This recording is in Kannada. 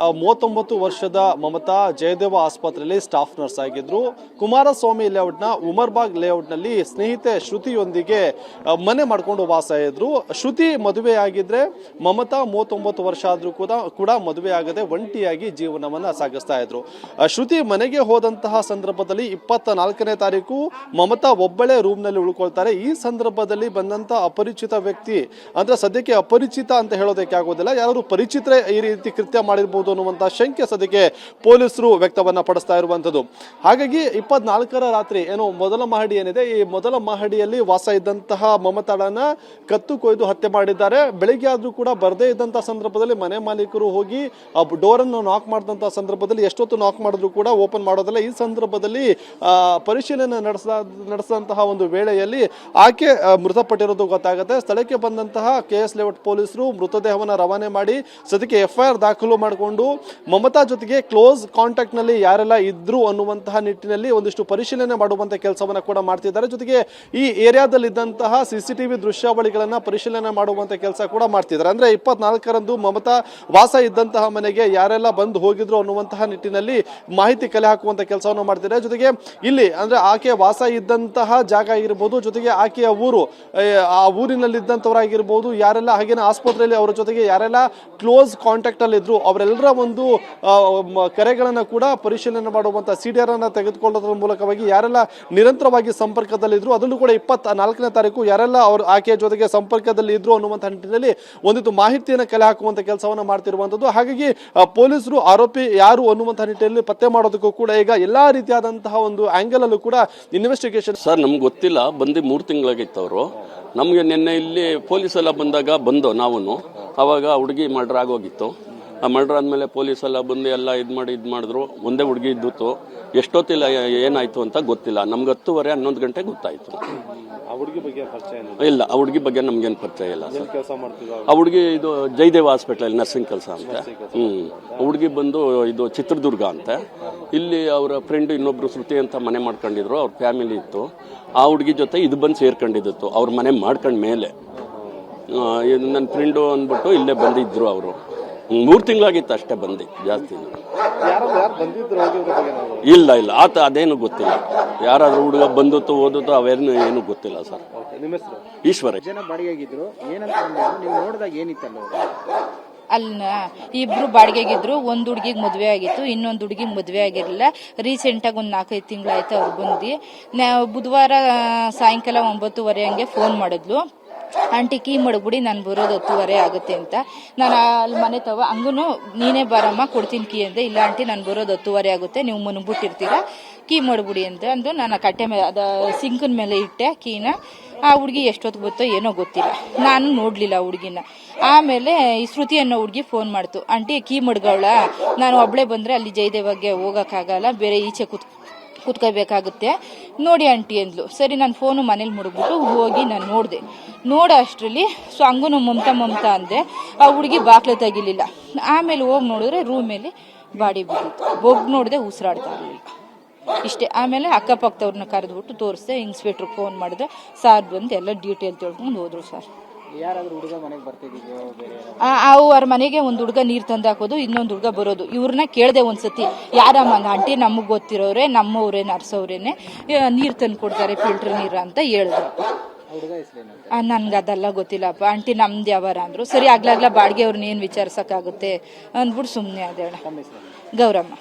39 ವರ್ಷದ ಮಮತಾ ಜಯದೇವ ಆಸ್ಪತ್ರೆಯಲ್ಲಿ ಸ್ಟಾಫ್ ನರ್ಸ್ ಆಗಿದ್ರು. ಕುಮಾರಸ್ವಾಮಿ ಲೇಔಟ್ನ ಉಮರ್ಬಾಗ್ ಲೇಔಟ್ನಲ್ಲಿ ಸ್ನೇಹಿತೆ ಶ್ರುತಿಯೊಂದಿಗೆ ಮನೆ ಮಾಡ್ಕೊಂಡು ವಾಸ ಇದ್ರು. ಶ್ರುತಿ ಮದುವೆ ಆಗಿದ್ರೆ ಮಮತಾ 39 ವರ್ಷ ಆದ್ರೂ ಕೂಡ ಮದುವೆ ಆಗದೆ ಒಂಟಿಯಾಗಿ ಜೀವನವನ್ನ ಸಾಗಿಸ್ತಾ ಇದ್ರು. ಶ್ರುತಿ ಮನೆಗೆ ಹೋದಂತಹ ಸಂದರ್ಭದಲ್ಲಿ 24ನೇ ತಾರೀಕು ಮಮತಾ ಒಬ್ಬಳೇ ರೂಮ್ ನಲ್ಲಿ ಉಳ್ಕೊಳ್ತಾರೆ. ಈ ಸಂದರ್ಭದಲ್ಲಿ ಬಂದಂತ ಅಪರಿಚಿತ ವ್ಯಕ್ತಿ, ಅಂದ್ರೆ ಸದ್ಯಕ್ಕೆ ಅಪರಿಚಿತ ಅಂತ ಹೇಳೋದಕ್ಕೆ ಆಗೋದಿಲ್ಲ, ಯಾರು ಪರಿಚಿತರೇ ಈ ರೀತಿ ಕೃತ್ಯ ಮಾಡಿರಬಹುದು ಅನ್ನುವಂತಹ ಶಂಕೆ ಸದ್ಯಕ್ಕೆ ಪೊಲೀಸರು ವ್ಯಕ್ತವನ್ನ ಪಡಿಸ್ತಾ ಇರುವಂತದ್ದು. ಹಾಗಾಗಿ 24ರ ರಾತ್ರಿ ಏನು ಮೊದಲ ಮಹಡಿ ಏನಿದೆ, ಈ ಮೊದಲ ಮಹಡಿಯಲ್ಲಿ ವಾಸ ಇದ್ದಂತಹ ಮಮತಾಳನ್ನ ಕತ್ತು ಕೊಯ್ದು ಹತ್ಯೆ ಮಾಡಿದ್ದಾರೆ. ಬೆಳಿಗ್ಗೆ ಆದ್ರೂ ಕೂಡ ಬರದೇ ಇದ್ದಂತಹ ಸಂದರ್ಭದಲ್ಲಿ ಮನೆ ಮಾಲೀಕರು ಹೋಗಿ ಡೋರ್ ಅನ್ನು ನಾಕ್ ಮಾಡಿದಂತಹ ಸಂದರ್ಭದಲ್ಲಿ ಎಷ್ಟೊತ್ತು ನಾಕ್ ಮಾಡಿದ್ರು ಕೂಡ ಓಪನ್ ಮಾಡೋದಿಲ್ಲ. ಈ ಸಂದರ್ಭದಲ್ಲಿ ಪರಿಶೀಲನೆ ನಡೆಸಿದಂತಹ ಒಂದು ವೇಳೆಯಲ್ಲಿ ಆಕೆ ಮೃತಪಟ್ಟಿರೋದು ಗೊತ್ತಾಗುತ್ತೆ. ಸ್ಥಳಕ್ಕೆ ಬಂದಂತಹ KS ಲೇಔಟ್ ಪೊಲೀಸರು ಮೃತದೇಹವನ್ನು ರವಾನೆ ಮಾಡಿ ಸದ್ಯಕ್ಕೆ FIR ದಾಖಲು ಮಾಡಿಕೊಂಡು ಮಮತಾ ಜೊತೆಗೆ ಕ್ಲೋಸ್ ಕಾಂಟ್ಯಾಕ್ಟ್ ನಲ್ಲಿ ಯಾರೆಲ್ಲ ಇದ್ರು ಅನ್ನುವಂತಹ ನಿಟ್ಟಿನಲ್ಲಿ ಒಂದಿಷ್ಟು ಪರಿಶೀಲನೆ ಮಾಡುವಂತ ಕೆಲಸವನ್ನ ಕೂಡ ಮಾಡ್ತಿದ್ದಾರೆ. ಜೊತೆಗೆ ಈ ಏರಿಯಾದಲ್ಲಿ ಇದ್ದಂತಹ CCTV ದೃಶ್ಯಾವಳಿಗಳನ್ನ ಪರಿಶೀಲನೆ ಮಾಡುವಂತ ಕೆಲಸ ಕೂಡ ಮಾಡ್ತಿದ್ದಾರೆ. ಅಂದ್ರೆ 24ರಂದು ಮಮತಾ ವಾಸ ಇದ್ದಂತಹ ಮನೆಗೆ ಯಾರೆಲ್ಲ ಬಂದು ಹೋಗಿದ್ರು ಅನ್ನುವಂತಹ ನಿಟ್ಟಿನಲ್ಲಿ ಮಾಹಿತಿ ಕಲೆ ಹಾಕುವಂತ ಕೆಲಸವನ್ನು ಮಾಡ್ತಿದ್ದಾರೆ. ಜೊತೆಗೆ ಇಲ್ಲಿ ಅಂದ್ರೆ ಆಕೆ ವಾಸ ಇದ್ದಂತಹ ಜಾಗ ಆಗಿರ್ಬೋದು, ಜೊತೆಗೆ ಆಕೆಯ ಊರು, ಆ ಊರಿನಲ್ಲಿ ಇದ್ದಂಥವರಾಗಿರ್ಬೋದು ಯಾರೆಲ್ಲ, ಹಾಗೇನೆ ಆಸ್ಪತ್ರೆಯಲ್ಲಿ ಅವರ ಜೊತೆಗೆ ಯಾರೆಲ್ಲ ಕ್ಲೋಸ್ ಕಾಂಟ್ಯಾಕ್ಟ್ ಅಲ್ಲಿ ಇದ್ರು ಅವರೆಲ್ಲರ ಒಂದು ಕರೆಗಳನ್ನ ಕೂಡ ಪರಿಶೀಲನೆ ಮಾಡುವಂತ CDR ಅನ್ನ ತೆಗೆದುಕೊಳ್ಳೋದ್ರ ಮೂಲಕವಾಗಿ ಯಾರೆಲ್ಲ ನಿರಂತರವಾಗಿ ಸಂಪರ್ಕದಲ್ಲಿದ್ರು, ಅದರಲ್ಲೂ ಕೂಡ 24ನೇ ತಾರೀಕು ಯಾರೆಲ್ಲ ಅವರು ಆಕೆಯ ಜೊತೆಗೆ ಸಂಪರ್ಕದಲ್ಲಿ ಇದ್ರು ಅನ್ನುವಂಥ ನಿಟ್ಟಿನಲ್ಲಿ ಒಂದಿತ್ತು ಮಾಹಿತಿಯನ್ನು ಕಲೆ ಹಾಕುವಂತ ಕೆಲಸವನ್ನ ಮಾಡ್ತಿರುವಂತದ್ದು. ಹಾಗಾಗಿ ಪೊಲೀಸರು ಆರೋಪಿ ಯಾರು ಅನ್ನುವಂಥ ನಿಟ್ಟಿನಲ್ಲಿ ಪತ್ತೆ ಮಾಡೋದಕ್ಕೂ ಕೂಡ ಈಗ ಎಲ್ಲಾ ರೀತಿಯಾದಂತಹ ಒಂದು ಆಂಗಲ್ ಅಲ್ಲೂ ಕೂಡ ಇನ್ವೆಸ್ಟಿಗೇಷನ್. ಸರ್ ನಮ್ಗೆ ಗೊತ್ತಿಲ್ಲ, ಬಂದು 3 ತಿಂಗಳಾಗಿತ್ತು ಅವರು. ನಮಗೆ ನಿನ್ನೆ ಇಲ್ಲಿ ಪೊಲೀಸ್ ಎಲ್ಲ ಬಂದಾಗ ನಾವು ಅವಾಗ ಹುಡುಗಿ ಮರ್ಡರ್ ಆಗೋಗಿತ್ತು. ಆ ಮರ್ಡರ್ ಆದಮೇಲೆ ಪೊಲೀಸ್ ಎಲ್ಲ ಬಂದು ಎಲ್ಲ ಇದು ಮಾಡಿದ್ರು. ಒಂದೇ ಹುಡುಗಿ ಇದ್ದಿತ್ತು. ಎಷ್ಟೊತ್ತಿಲ್ಲ ಏನಾಯ್ತು ಅಂತ ಗೊತ್ತಿಲ್ಲ. ನಮ್ಗೆ 10:30 11 ಗಂಟೆ ಗೊತ್ತಾಯ್ತು. ಇಲ್ಲ, ಆ ಹುಡುಗಿ ಬಗ್ಗೆ ನಮ್ಗೇನು ಪರಿಚಯ ಇಲ್ಲ ಸರ್. ಆ ಹುಡುಗಿ ಇದು ಜಯದೇವ ಹಾಸ್ಪಿಟಲ್ ನರ್ಸಿಂಗ್ ಕೆಲಸ ಅಂತ. ಹುಡುಗಿ ಬಂದು ಇದು ಚಿತ್ರದುರ್ಗ ಅಂತ. ಇಲ್ಲಿ ಅವರ ಫ್ರೆಂಡ್ ಇನ್ನೊಬ್ರು ಶ್ರುತಿ ಅಂತ ಮನೆ ಮಾಡ್ಕೊಂಡಿದ್ರು, ಅವ್ರ ಫ್ಯಾಮಿಲಿ ಇತ್ತು. ಆ ಹುಡುಗಿ ಜೊತೆ ಇದು ಬಂದು ಸೇರ್ಕೊಂಡಿದ್ದು ಅವ್ರ ಮನೆ ಮಾಡ್ಕೊಂಡ ಮೇಲೆ. ನನ್ನ ಫ್ರೆಂಡು ಅಂದ್ಬಿಟ್ಟು ಇಲ್ಲೇ ಬಂದಿದ್ರು ಅವರು. 3 ತಿಂಗಳಾಗಿತ್ತು ಅಷ್ಟೇ, ಬಂದು ಜಾಸ್ತಿ ಇಲ್ಲ. ಆತ ಅದೇನು ಗೊತ್ತಿಲ್ಲ. ಯಾರಾದ್ರೂ ಹುಡುಗ ಬಂದತ್ತು ಓದತ್ತು ಅವೇನು ಏನು ಗೊತ್ತಿಲ್ಲ ಸರ್. ಈಶ್ವರ ಅಲ್ಲ, ಇಬ್ರು ಬಾಡಿಗೆಗಿದ್ರು. ಒಂದು ಹುಡುಗಿಗೆ ಮದುವೆ ಆಗಿತ್ತು, ಇನ್ನೊಂದು ಹುಡುಗಿಗೆ ಮದುವೆ ಆಗಿರಲಿಲ್ಲ. ರೀಸೆಂಟಾಗಿ ಒಂದು 4-5 ತಿಂಗಳಾಯ್ತು ಅವ್ರು ಬಂದು. ಬುಧವಾರ ಸಾಯಂಕಾಲ 9:30 ಹಂಗೆ ಫೋನ್ ಮಾಡಿದ್ಲು, ಆಂಟಿ ಕೀ ಮಡಗ್ಬಿಡಿ, ನಾನು ಬರೋದು 10:30 ಆಗುತ್ತೆ ಅಂತ. ನಾನು ಅಲ್ಲಿ ಮನೆ ತವ ಹಂಗೂ ನೀನೇ ಬಾರಮ್ಮ ಕೊಡ್ತೀನಿ ಕೀ ಅಂದೆ. ಇಲ್ಲ ಆಂಟಿ ನಾನು ಬರೋದು 10:30 ಆಗುತ್ತೆ, ನೀವು ಮನ್ಬಿಟ್ಟಿರ್ತೀರಾ, ಕೀ ಮಡಗ್ಬಿಡಿ ಅಂತ ಅಂದು ನಾನು ಕಟ್ಟೆ ಮೇಲೆ ಅದ ಸಿಂಕಿನ ಮೇಲೆ ಇಟ್ಟೆ ಕೀನ. ಆ ಹುಡುಗಿ ಎಷ್ಟೊತ್ತಿಗೆ ಗೊತ್ತೋ ಏನೋ ಗೊತ್ತಿಲ್ಲ, ನಾನು ನೋಡ್ಲಿಲ್ಲ ಆ ಹುಡುಗಿನ. ಆಮೇಲೆ ಈ ಶ್ರುತಿ ಅನ್ನೋ ಹುಡುಗಿ ಫೋನ್ ಮಾಡ್ತು, ಆಂಟಿ ಕೀ ಮಡ್ಗವಳ, ನಾನು ಒಬ್ಳೆ ಬಂದ್ರೆ ಅಲ್ಲಿ ಜಯದೇವಗೆ ಹೋಗಕ್ಕಾಗಲ್ಲ, ಬೇರೆ ಈಚೆ ಕುತ್ಕೋಬೇಕಾಗುತ್ತೆ, ನೋಡಿ ಆಂಟಿ ಅಂದ್ಲು. ಸರಿ, ನಾನು ಫೋನು ಮನೇಲಿ ಮುಡ್ಬಿಟ್ಟು ಹೋಗಿ ನಾನು ನೋಡೋ ಅಷ್ಟರಲ್ಲಿ ಹಂಗೂ ಮಮತಾ ಅಂದೆ. ಆ ಹುಡುಗಿ ಬಾಕ್ಲು ತೆಗಿಲಿಲ್ಲ. ಆಮೇಲೆ ಹೋಗಿ ನೋಡಿದ್ರೆ ರೂಮಲ್ಲಿ ಬಾಡಿ ಬಿದ್ದಿತ್ತು. ಹೋಗಿ ನೋಡಿದೆ ಉಸಿರಾಡ್ತಾ ಇರಲಿಲ್ಲ. ಇಷ್ಟೇ. ಆಮೇಲೆ ಅಕ್ಕಪಕ್ಕದವ್ರನ್ನ ಕರೆದ್ಬಿಟ್ಟು ತೋರಿಸ್ದೆ. ಇನ್ಸ್ಪೆಕ್ಟ್ರಿಗೆ ಫೋನ್ ಮಾಡಿದ್ರೆ ಸಾರ್ ಬಂದು ಎಲ್ಲ ಡೀಟೇಲ್ ತಿಳ್ಕೊಂಡು ಹೋದ್ರು ಸರ್. ಅವ್ರ ಮನೆಗೆ ಒಂದು ಹುಡುಗ ನೀರು ತಂದು ಹಾಕೋದು, ಇನ್ನೊಂದು ಹುಡುಗ ಬರೋದು. ಇವ್ರನ್ನ ಕೇಳ್ದೆ ಒಂದ್ಸತಿ, ಯಾರಮ್ಮ ಆಂಟಿ ನಮಗೆ ಗೊತ್ತಿರೋರೆ, ನಮ್ಮವ್ರೆ ನರ್ಸವ್ರೇನೆ ನೀರು ತಂದು ಕೊಡ್ತಾರೆ, ಫಿಲ್ಟರ್ ನೀರು ಅಂತ ಹೇಳಿದ್ರು. ನನ್ಗೆ ಅದೆಲ್ಲ ಗೊತ್ತಿಲ್ಲಪ್ಪ ಆಂಟಿ, ನಮ್ದು ಯಾವಾರ ಅಂದ್ರು. ಸರಿ ಆಗ್ಲಾಗ್ಲ ಬಾಡಿಗೆ ಅವ್ರನ್ನ ಏನು ವಿಚಾರಿಸಕ್ಕಾಗುತ್ತೆ ಅಂದ್ಬಿಟ್ಟು ಸುಮ್ಮನೆ ಅದೇಳ. ಗೌರಮ್ಮ.